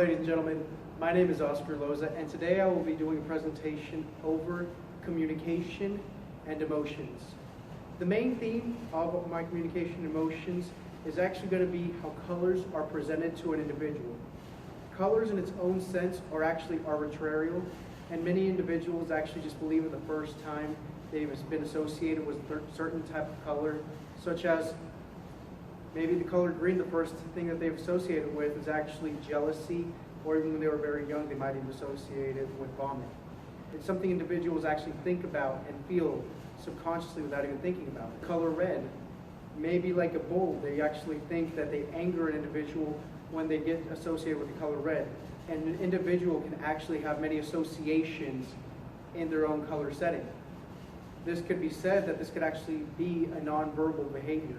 ladies and gentlemen. My name is Oscar Loza, and today I will be doing a presentation over communication and emotions. The main theme of my communication and emotions is actually going to be how colors are presented to an individual. Colors in its own sense are actually arbitrary, and many individuals actually just believe it the first time they've been associated with a certain type of color, such as maybe the color green. The first thing that they've associated with is actually jealousy, or even when they were very young, they might even associate it with vomit. It's something individuals actually think about and feel subconsciously without even thinking about it. Color red, maybe like a bull, they actually think that they anger an individual when they get associated with the color red. And an individual can actually have many associations in their own color setting. This could be said that this could actually be a nonverbal behavior.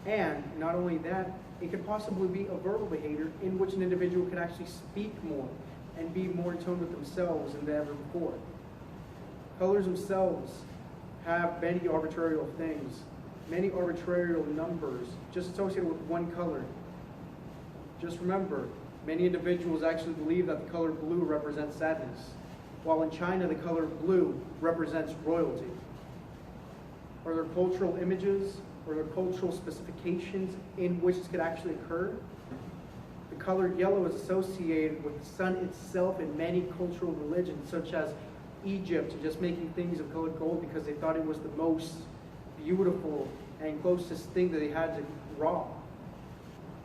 And not only that, it could possibly be a verbal behavior in which an individual could actually speak more and be more in tune with themselves than ever before. Colors themselves have many arbitrary things, many arbitrary numbers just associated with one color. Just remember, many individuals actually believe that the color blue represents sadness, while in China the color blue represents royalty. Are there cultural images or there cultural specifications in which this could actually occur? The color yellow is associated with the sun itself in many cultural religions, such as Egypt, just making things of colored gold because they thought it was the most beautiful and closest thing that they had to draw.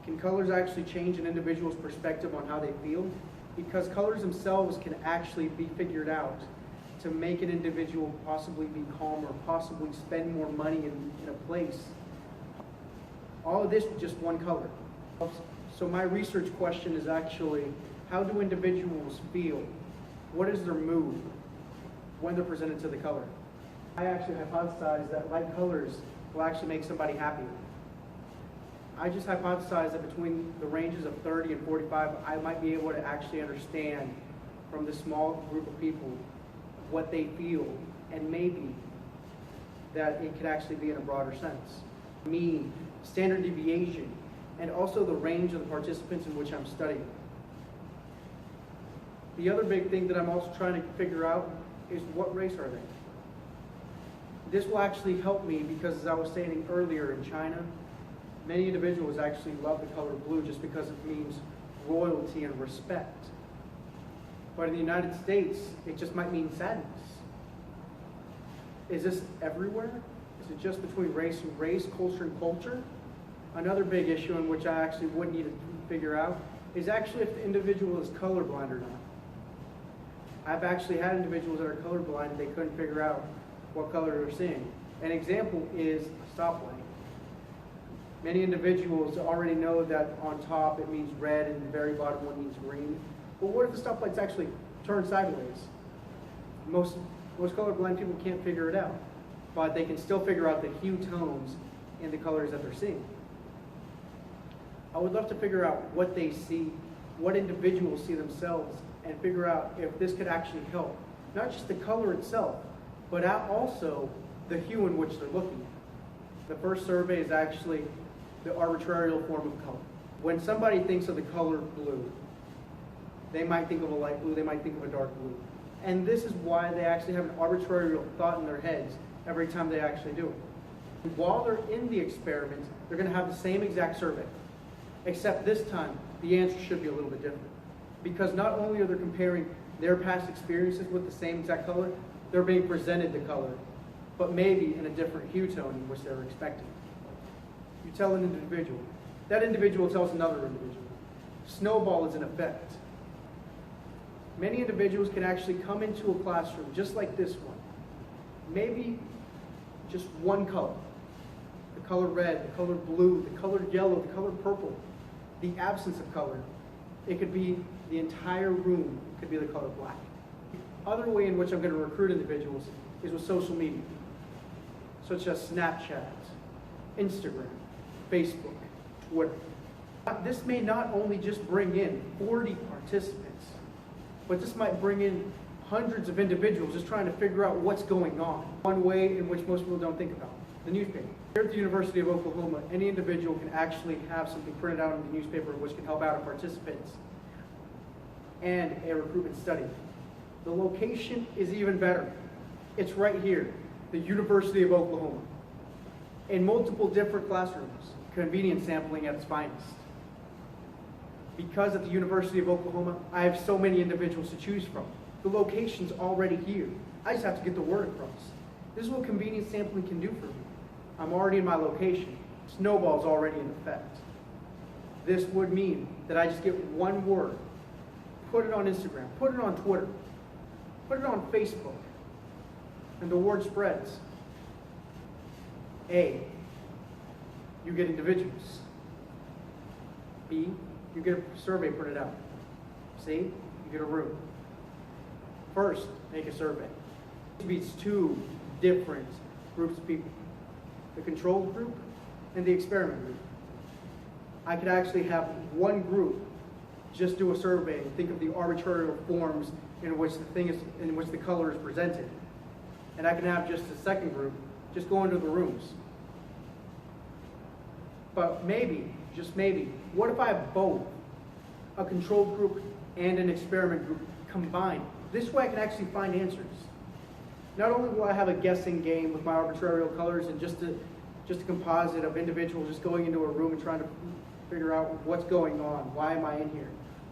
Can colors actually change an individual's perspective on how they feel? Because colors themselves can actually be figured out to make an individual possibly be calmer, possibly spend more money in a place. All of this with just one color. So my research question is actually, how do individuals feel? What is their mood when they're presented to the color? I actually hypothesize that light colors will actually make somebody happier. I just hypothesize that between the ranges of 30 and 45, I might be able to actually understand from this small group of people what they feel, and maybe that it could actually be in a broader sense. Mean, standard deviation, and also the range of the participants in which I'm studying. The other big thing that I'm also trying to figure out is what race are they? This will actually help me because, as I was stating earlier, in China, many individuals actually love the color blue just because it means royalty and respect. But in the United States, it just might mean sadness. Is this everywhere? Is it just between race and race, culture and culture? Another big issue in which I actually would need to figure out is actually if the individual is colorblind or not. I've actually had individuals that are colorblind and they couldn't figure out what color they're seeing. An example is a stoplight. Many individuals already know that on top it means red and the very bottom one means green. But what if the stoplight's actually turned sideways? Most colorblind people can't figure it out, but they can still figure out the hue tones in the colors that they're seeing. I would love to figure out what they see, what individuals see themselves, and figure out if this could actually help. Not just the color itself, but also the hue in which they're looking. The first survey is actually the arbitrary form of color. When somebody thinks of the color blue, they might think of a light blue, they might think of a dark blue. And this is why they actually have an arbitrary thought in their heads every time they actually do it. While they're in the experiment, they're going to have the same exact survey, except this time the answer should be a little bit different. Because not only are they comparing their past experiences with the same exact color, they're being presented the color, but maybe in a different hue tone in which they were expecting. You tell an individual, that individual tells another individual. Snowball is in effect. Many individuals can actually come into a classroom just like this one. Maybe just one color. The color red, the color blue, the color yellow, the color purple. The absence of color. It could be the entire room. It could be the color black. The other way in which I'm going to recruit individuals is with social media, such as Snapchat, Instagram, Facebook, Twitter. This may not only just bring in 40 participants, but this might bring in hundreds of individuals just trying to figure out what's going on. One way in which most people don't think about, the newspaper. Here at the University of Oklahoma, any individual can actually have something printed out in the newspaper which can help out our participants and a recruitment study. The location is even better. It's right here, the University of Oklahoma. In multiple different classrooms, convenience sampling at its finest. Because at the University of Oklahoma, I have so many individuals to choose from. The location's already here. I just have to get the word across. This is what convenience sampling can do for me. I'm already in my location. Snowball's already in effect. This would mean that I just get one word, put it on Instagram, put it on Twitter, put it on Facebook, and the word spreads. A, you get individuals. B, you get a survey printed out. C, you get a room. First, make a survey. It beats two different groups of people. The controlled group and the experiment group. I could actually have one group just do a survey and think of the arbitrary forms in which the color is presented. And I can have just a second group just go into the rooms. But maybe, just maybe, what if I have both a controlled group and an experiment group combined? This way I can actually find answers. Not only will I have a guessing game with my arbitrary colors and just a composite of individuals just going into a room and trying to figure out what's going on. Why am I in here?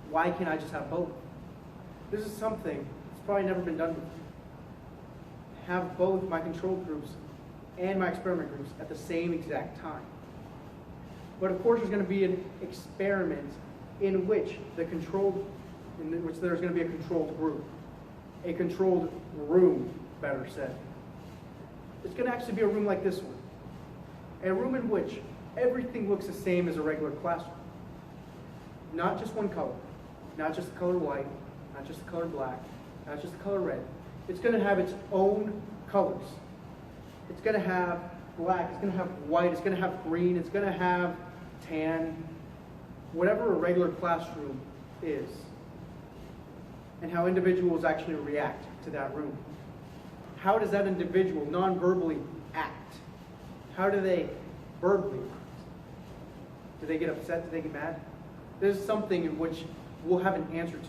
Why can't I just have both? This is something that's probably never been done before. Have both my controlled groups and my experiment groups at the same exact time. But of course there's going to be an experiment in which there's going to be a controlled group. A controlled room, better said. It's going to actually be a room like this one. A room in which everything looks the same as a regular classroom. Not just one color. Not just the color white. Not just the color black. Not just the color red. It's going to have its own colors. It's going to have black. It's going to have white. It's going to have green. It's going to have tan. Whatever a regular classroom is. And how individuals actually react to that room. How does that individual non-verbally act? How do they verbally act? Do they get upset? Do they get mad? This is something in which we'll have an answer to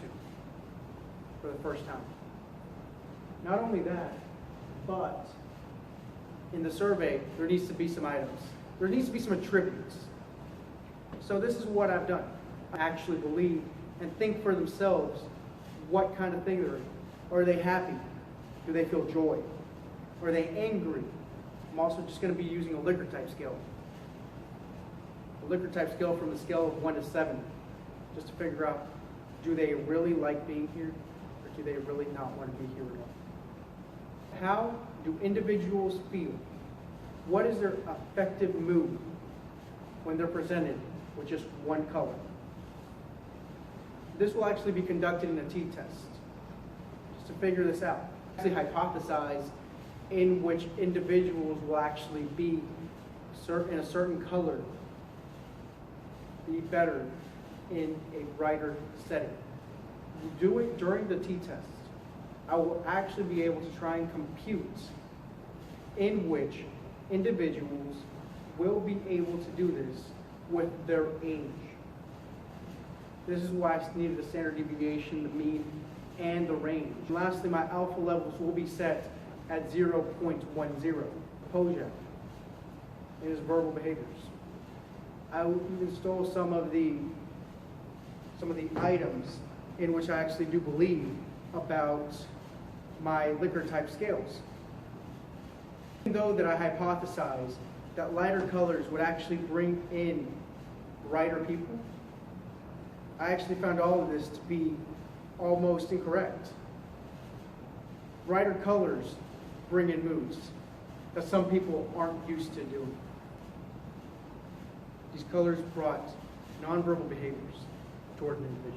for the first time. Not only that, but in the survey, there needs to be some items. There needs to be some attributes. So this is what I've done. I actually believe and think for themselves what kind of thing they're in. Are they happy? Do they feel joy? Are they angry? I'm also just going to be using a Likert type scale. A Likert type scale from the scale of 1 to 7. Just to figure out, do they really like being here? Or do they really not want to be here at all? How do individuals feel? What is their affective mood when they're presented with just one color? This will actually be conducted in a t-test, just to figure this out. Actually hypothesize in which individuals will actually be in a certain color, be better in a brighter setting. You do it during the t-test. I will actually be able to try and compute in which individuals will be able to do this with their age. This is why I needed the standard deviation, the mean, and the range. Lastly, my alpha levels will be set at 0.10. Pojak in his verbal behaviors. I will even stole some of the items in which I actually do believe about my Likert type scales. Even though that I hypothesized that lighter colors would actually bring in brighter people, I actually found all of this to be almost incorrect. Brighter colors bring in moods that some people aren't used to doing. These colors brought nonverbal behaviors toward an individual.